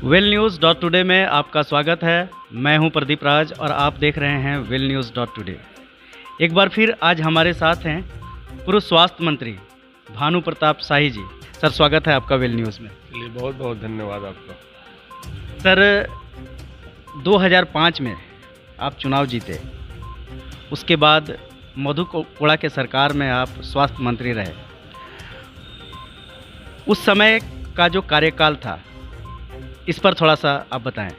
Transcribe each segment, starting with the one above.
Well news dot today में आपका स्वागत है। मैं हूं प्रदीप राज और आप देख रहे हैं वेल न्यूज़ डॉट टुडे। एक बार फिर आज हमारे साथ हैं पूर्व स्वास्थ्य मंत्री भानु प्रताप शाही जी। सर, स्वागत है आपका वेल न्यूज़ में। चलिए, बहुत बहुत धन्यवाद आपका। सर, 2005 में आप चुनाव जीते, उसके बाद मधु कोड़ा के सरकार में आप स्वास्थ्य मंत्री रहे। उस समय का जो कार्यकाल था, इस पर थोड़ा सा आप बताएं।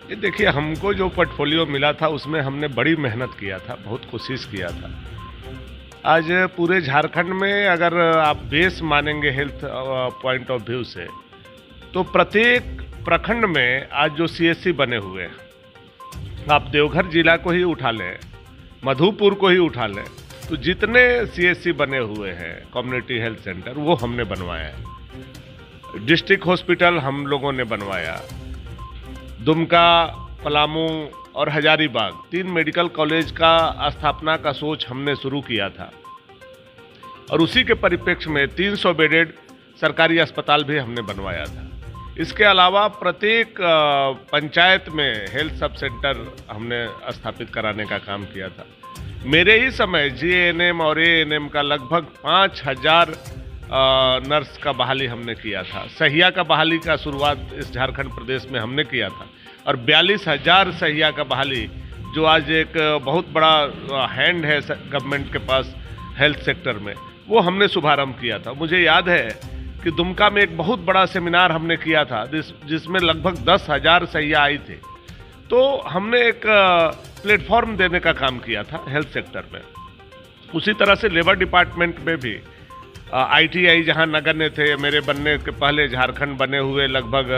ये देखिए, हमको जो पोर्टफोलियो मिला था उसमें हमने बड़ी मेहनत किया था, बहुत कोशिश किया था। आज पूरे झारखंड में अगर आप बेस मानेंगे हेल्थ पॉइंट ऑफ व्यू से, तो प्रत्येक प्रखंड में आज जो सीएचसी बने हुए हैं, आप देवघर जिला को ही उठा लें, मधुपुर को ही उठा लें, तो जितने सीएचसी बने हुए हैं कम्युनिटी हेल्थ सेंटर, वो हमने बनवाया है। डिस्ट्रिक्ट हॉस्पिटल हम लोगों ने बनवाया। दुमका, पलामू और हजारीबाग 3 मेडिकल कॉलेज का स्थापना का सोच हमने शुरू किया था, और उसी के परिप्रेक्ष्य में 300 बेडेड सरकारी अस्पताल भी हमने बनवाया था। इसके अलावा प्रत्येक पंचायत में हेल्थ सब सेंटर हमने स्थापित कराने का काम किया था। मेरे ही समय जीएएनएम और एएनएम का लगभग 5000 नर्स का बहाली हमने किया था। सहिया का बहाली का शुरुआत इस झारखंड प्रदेश में हमने किया था, और 42,000 सहिया का बहाली, जो आज एक बहुत बड़ा हैंड है गवर्नमेंट के पास हेल्थ सेक्टर में, वो हमने शुभारंभ किया था। मुझे याद है कि दुमका में एक बहुत बड़ा सेमिनार हमने किया था जिसमें लगभग 10,000 सहिया आई थे। तो हमने एक प्लेटफॉर्म देने का काम किया था हेल्थ सेक्टर में। उसी तरह से लेबर डिपार्टमेंट में भी आईटीआई जहां नगण्य थे, मेरे बनने के पहले झारखंड बने हुए लगभग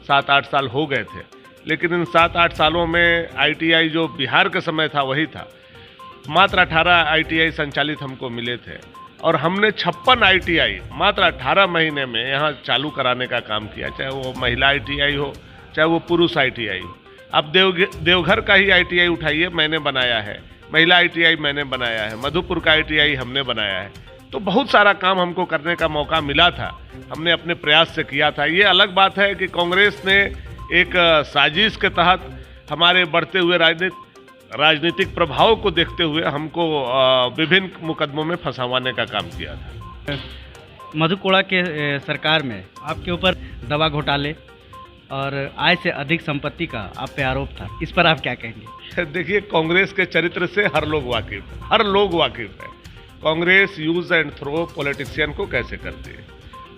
7-8 साल हो गए थे, लेकिन इन 7-8 सालों में आईटीआई जो बिहार के समय था वही था। मात्र 18 आईटीआई संचालित हमको मिले थे, और हमने 56 आईटीआई मात्र 18 महीने में यहाँ चालू कराने का काम किया, चाहे वो महिला आईटीआई हो, चाहे वो पुरुष आईटीआई हो। अब देवघर का ही आईटीआई उठाइए, मैंने बनाया है। महिला आईटीआई मैंने बनाया है। मधुपुर का आईटीआई हमने बनाया है। तो बहुत सारा काम हमको करने का मौका मिला था, हमने अपने प्रयास से किया था। ये अलग बात है कि कांग्रेस ने एक साजिश के तहत हमारे बढ़ते हुए राजनीतिक प्रभाव को देखते हुए हमको विभिन्न मुकदमों में फंसाने का काम किया था। मधु कोड़ा के सरकार में आपके ऊपर दवा घोटाले और आय से अधिक संपत्ति का आप पे आरोप था, इस पर आप क्या कहेंगे? देखिए, कांग्रेस के चरित्र से हर लोग वाकिफ है। Congress use and throw politician को कैसे करती है।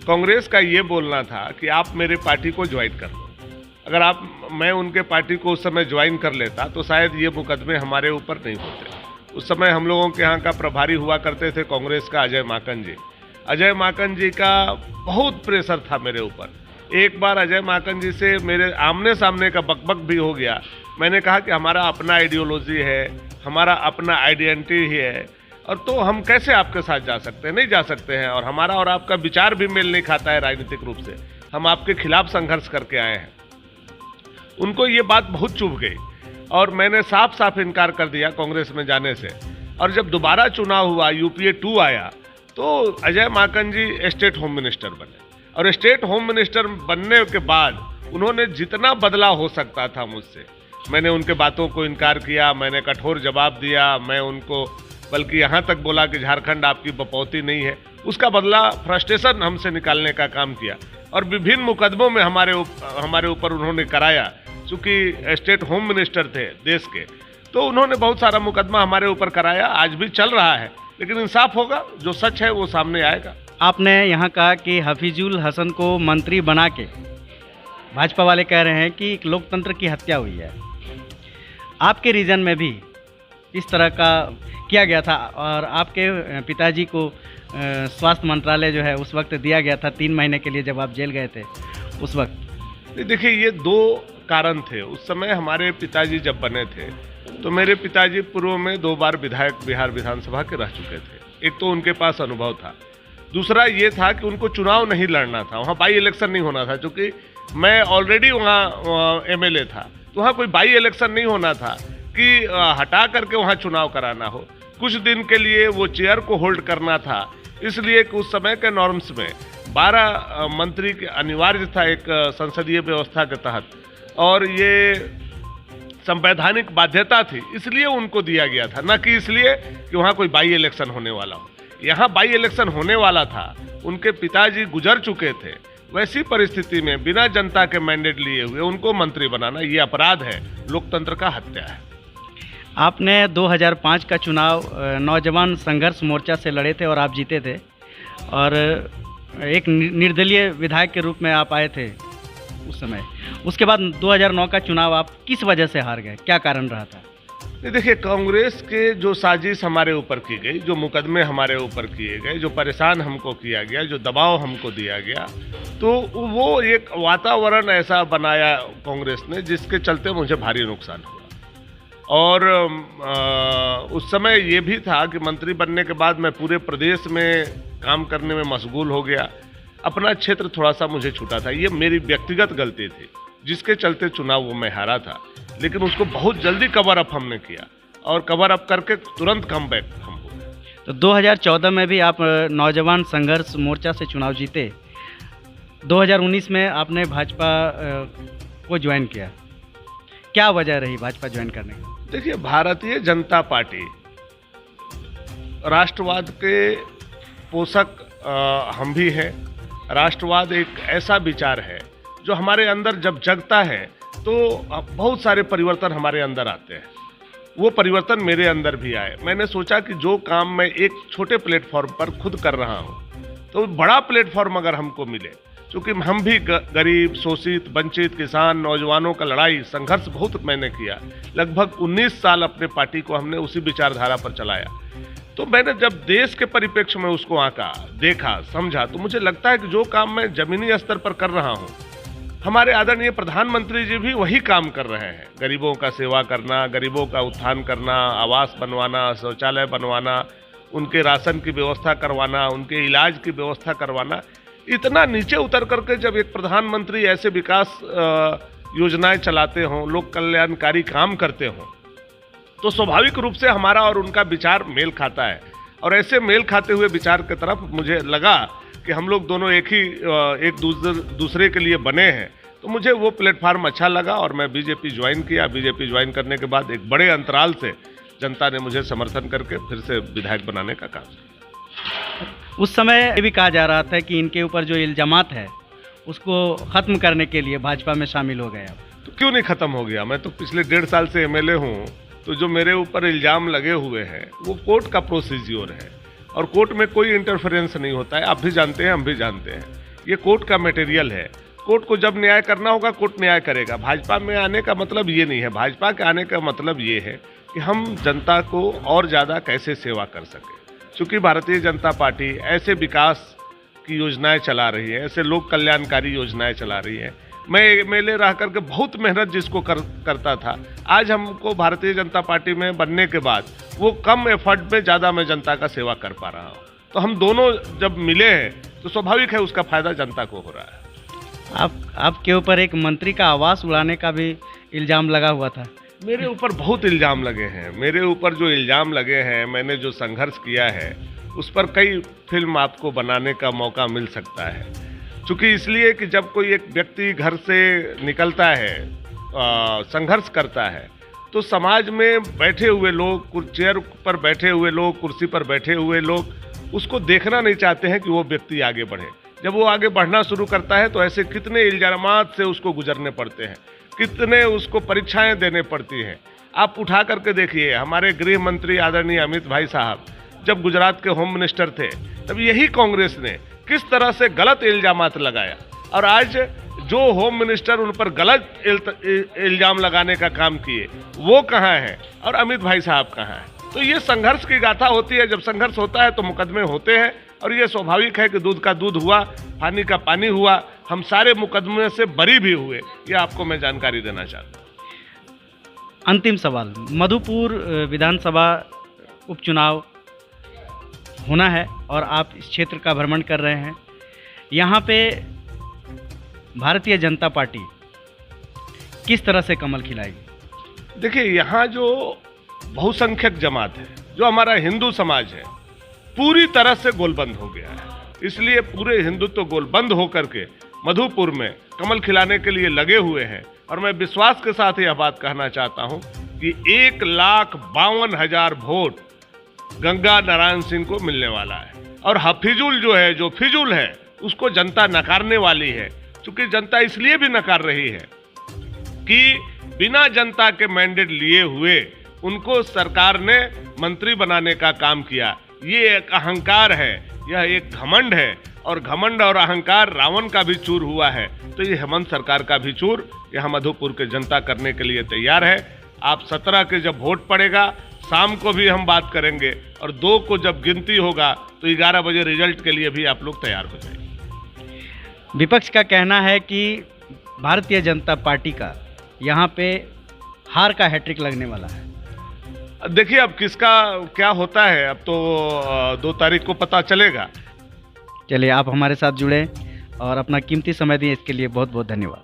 कांग्रेस का ये बोलना था कि आप मेरे पार्टी को ज्वाइन कर लो। अगर मैं उनके पार्टी को उस समय ज्वाइन कर लेता तो शायद ये मुकदमे हमारे ऊपर नहीं होते। उस समय हम लोगों के यहाँ का प्रभारी हुआ करते थे कांग्रेस का अजय माकन जी। अजय माकन जी का बहुत प्रेशर था मेरे ऊपर। एक बार अजय माकन जी से मेरे आमने सामने का बकबक भी हो गया। मैंने कहा कि हमारा अपना आइडियोलॉजी है, हमारा अपना आइडेंटिटी है, और तो हम कैसे आपके साथ जा सकते हैं? नहीं जा सकते हैं, और हमारा और आपका विचार भी मेल नहीं खाता है राजनीतिक रूप से। हम आपके खिलाफ संघर्ष करके आए हैं। उनको ये बात बहुत चुभ गई, और मैंने साफ साफ इनकार कर दिया कांग्रेस में जाने से। और जब दोबारा चुनाव हुआ, यूपीए 2 आया, तो अजय माकन जी स्टेट होम मिनिस्टर बने, और स्टेट होम मिनिस्टर बनने के बाद उन्होंने जितना बदलाव हो सकता था मुझसे, मैंने उनके बातों को इनकार किया, मैंने कठोर जवाब दिया। मैं उनको बल्कि यहाँ तक बोला कि झारखंड आपकी बपौती नहीं है। उसका बदला फ्रस्ट्रेशन हमसे निकालने का काम किया, और विभिन्न मुकदमों में हमारे ऊपर उन्होंने कराया। चूँकि स्टेट होम मिनिस्टर थे देश के, तो उन्होंने बहुत सारा मुकदमा हमारे ऊपर कराया। आज भी चल रहा है, लेकिन इंसाफ होगा, जो सच है वो सामने आएगा। आपने यहाँ कहा कि हफीजुल हसन को मंत्री बना के भाजपा वाले कह रहे हैं कि एक लोकतंत्र की हत्या हुई है। आपके रीजन में भी इस तरह का किया गया था, और आपके पिताजी को स्वास्थ्य मंत्रालय जो है उस वक्त दिया गया था 3 महीने के लिए, जब आप जेल गए थे उस वक्त। देखिए, ये 2 कारण थे। उस समय हमारे पिताजी जब बने थे, तो मेरे पिताजी पूर्व में 2 बार विधायक बिहार विधानसभा के रह चुके थे। एक तो उनके पास अनुभव था, दूसरा ये था कि उनको चुनाव नहीं लड़ना था, वहाँ बाई इलेक्शन नहीं होना था। क्योंकि मैं ऑलरेडी वहाँ एमएलए था, तो वहाँ कोई बाई इलेक्शन नहीं होना था कि हटा करके वहाँ चुनाव कराना हो। कुछ दिन के लिए वो चेयर को होल्ड करना था, इसलिए कि उस समय के नॉर्म्स में 12 मंत्री के अनिवार्य था एक संसदीय व्यवस्था के तहत, और ये संवैधानिक बाध्यता थी, इसलिए उनको दिया गया था, न कि इसलिए कि वहाँ कोई बाई इलेक्शन होने वाला हो। यहाँ बाई इलेक्शन होने वाला था, उनके पिताजी गुजर चुके थे, वैसी परिस्थिति में बिना जनता के मैंडेट लिए हुए उनको मंत्री बनाना ये अपराध है, लोकतंत्र का हत्या है। आपने 2005 का चुनाव नौजवान संघर्ष मोर्चा से लड़े थे और आप जीते थे, और एक निर्दलीय विधायक के रूप में आप आए थे उस समय। उसके बाद 2009 का चुनाव आप किस वजह से हार गए, क्या कारण रहा था? देखिए, कांग्रेस के जो साजिश हमारे ऊपर की गई, जो मुकदमे हमारे ऊपर किए गए, जो परेशान हमको किया गया, जो दबाव हमको दिया गया, तो वो एक वातावरण ऐसा बनाया कांग्रेस ने जिसके चलते मुझे भारी नुकसान हुआ। और उस समय ये भी था कि मंत्री बनने के बाद मैं पूरे प्रदेश में काम करने में मशगूल हो गया, अपना क्षेत्र थोड़ा सा मुझे छूटा था। ये मेरी व्यक्तिगत गलती थी जिसके चलते चुनाव वो मैं हारा था, लेकिन उसको बहुत जल्दी कवर अप हमने किया और कवर अप करके तुरंत कम बैक हम हो गए। तो 2014 में भी आप नौजवान संघर्ष मोर्चा से चुनाव जीते। 2019 में आपने भाजपा को ज्वाइन किया, क्या वजह रही भाजपा ज्वाइन करने की? देखिए, भारतीय जनता पार्टी राष्ट्रवाद के पोषक हम भी हैं। राष्ट्रवाद एक ऐसा विचार है जो हमारे अंदर जब जगता है तो बहुत सारे परिवर्तन हमारे अंदर आते हैं। वो परिवर्तन मेरे अंदर भी आए। मैंने सोचा कि जो काम मैं एक छोटे प्लेटफॉर्म पर खुद कर रहा हूँ, तो बड़ा प्लेटफॉर्म अगर हमको मिले, क्योंकि हम भी गरीब, शोषित, वंचित, किसान, नौजवानों का लड़ाई संघर्ष बहुत मैंने किया। लगभग 19 साल अपने पार्टी को हमने उसी विचारधारा पर चलाया। तो मैंने जब देश के परिप्रेक्ष्य में उसको आंका, देखा, समझा, तो मुझे लगता है कि जो काम मैं जमीनी स्तर पर कर रहा हूँ, हमारे आदरणीय प्रधानमंत्री जी भी वही काम कर रहे हैं। गरीबों का सेवा करना, गरीबों का उत्थान करना, आवास बनवाना, शौचालय बनवाना, उनके राशन की व्यवस्था करवाना, उनके इलाज की व्यवस्था करवाना। इतना नीचे उतर करके जब एक प्रधानमंत्री ऐसे विकास योजनाएं चलाते हों, लोक कल्याणकारी काम करते हों, तो स्वाभाविक रूप से हमारा और उनका विचार मेल खाता है। और ऐसे मेल खाते हुए विचार की तरफ मुझे लगा कि हम लोग दोनों एक दूसरे के लिए बने हैं, तो मुझे वो प्लेटफार्म अच्छा लगा और मैं बीजेपी ज्वाइन किया। बीजेपी ज्वाइन करने के बाद एक बड़े अंतराल से जनता ने मुझे समर्थन करके फिर से विधायक बनाने का काम किया। उस समय ये भी कहा जा रहा था कि इनके ऊपर जो इल्जामात है उसको ख़त्म करने के लिए भाजपा में शामिल हो गए आप। तो क्यों नहीं ख़त्म हो गया? मैं तो पिछले 1.5 साल से एमएलए हूँ, तो जो मेरे ऊपर इल्ज़ाम लगे हुए हैं वो कोर्ट का प्रोसीज्योर है और कोर्ट में कोई इंटरफेरेंस नहीं होता है। आप भी जानते हैं, हम भी जानते हैं, ये कोर्ट का मटेरियल है। कोर्ट को जब न्याय करना होगा कोर्ट न्याय करेगा। भाजपा में आने का मतलब ये नहीं है। भाजपा के आने का मतलब ये है कि हम जनता को और ज़्यादा कैसे सेवा कर सकें। चूँकि भारतीय जनता पार्टी ऐसे विकास की योजनाएं चला रही है, ऐसे लोक कल्याणकारी योजनाएं चला रही है। मैं एमएलए रह करके बहुत मेहनत जिसको करता था, आज हमको भारतीय जनता पार्टी में बनने के बाद वो कम एफर्ट में ज़्यादा मैं जनता का सेवा कर पा रहा हूँ। तो हम दोनों जब मिले हैं तो स्वाभाविक है उसका फायदा जनता को हो रहा है। आपके ऊपर एक मंत्री का आवास उड़ाने का भी इल्ज़ाम लगा हुआ था। मेरे ऊपर बहुत इल्ज़ाम लगे हैं। मेरे ऊपर जो इल्ज़ाम लगे हैं, मैंने जो संघर्ष किया है, उस पर कई फिल्म आपको बनाने का मौका मिल सकता है। चूँकि इसलिए कि जब कोई एक व्यक्ति घर से निकलता है, संघर्ष करता है, तो समाज में बैठे हुए लोग, चेयर पर बैठे हुए लोग, कुर्सी पर बैठे हुए लोग उसको देखना नहीं चाहते हैं कि वो व्यक्ति आगे बढ़े। जब वो आगे बढ़ना शुरू करता है तो ऐसे कितने इल्ज़ामात से उसको गुजरने पड़ते हैं, कितने उसको परीक्षाएं देने पड़ती हैं। आप उठा करके देखिए, हमारे गृह मंत्री आदरणीय अमित भाई साहब जब गुजरात के होम मिनिस्टर थे, तब यही कांग्रेस ने किस तरह से गलत इल्ज़ामात लगाया, और आज जो होम मिनिस्टर उन पर गलत इल्ज़ाम लगाने का काम किए वो कहाँ हैं और अमित भाई साहब कहाँ हैं। तो ये संघर्ष की गाथा होती है। जब संघर्ष होता है तो मुकदमे होते हैं, और ये स्वाभाविक है कि दूध का दूध हुआ, पानी का पानी हुआ। हम सारे मुकदमे से बरी भी हुए, ये आपको मैं जानकारी देना चाहता हूँ। अंतिम सवाल, मधुपुर विधानसभा उपचुनाव होना है और आप इस क्षेत्र का भ्रमण कर रहे हैं। यहाँ पे भारतीय जनता पार्टी किस तरह से कमल खिलाएगी? देखिए, यहाँ जो बहुसंख्यक जमात है, जो हमारा हिंदू समाज है, पूरी तरह से गोलबंद हो गया है। इसलिए पूरे हिंदुत्व गोल बंद होकर के मधुपुर में कमल खिलाने के लिए लगे हुए हैं। और मैं विश्वास के साथ यह बात कहना चाहता हूं कि 1,52,000 वोट गंगा नारायण सिंह को मिलने वाला है। और हफीजुल जो है, जो फिजूल है, उसको जनता नकारने वाली है। क्योंकि जनता इसलिए भी नकार रही है कि बिना जनता के मैंडेट लिए हुए उनको सरकार ने मंत्री बनाने का काम किया। ये एक अहंकार है, यह एक घमंड है, और घमंड और अहंकार रावण का भी चूर हुआ है। तो ये हेमंत सरकार का भी चूर यहाँ मधुपुर के जनता करने के लिए तैयार है। आप 17 के जब वोट पड़ेगा, शाम को भी हम बात करेंगे, और 2 को जब गिनती होगा तो 11 बजे रिजल्ट के लिए भी आप लोग तैयार हो जाइए। विपक्ष का कहना है कि भारतीय जनता पार्टी का यहाँ पे हार का हैट्रिक लगने वाला है। देखिए अब किसका क्या होता है, अब तो 2 तारीख को पता चलेगा। चलिए, आप हमारे साथ जुड़े और अपना कीमती समय दिए, इसके लिए बहुत बहुत धन्यवाद।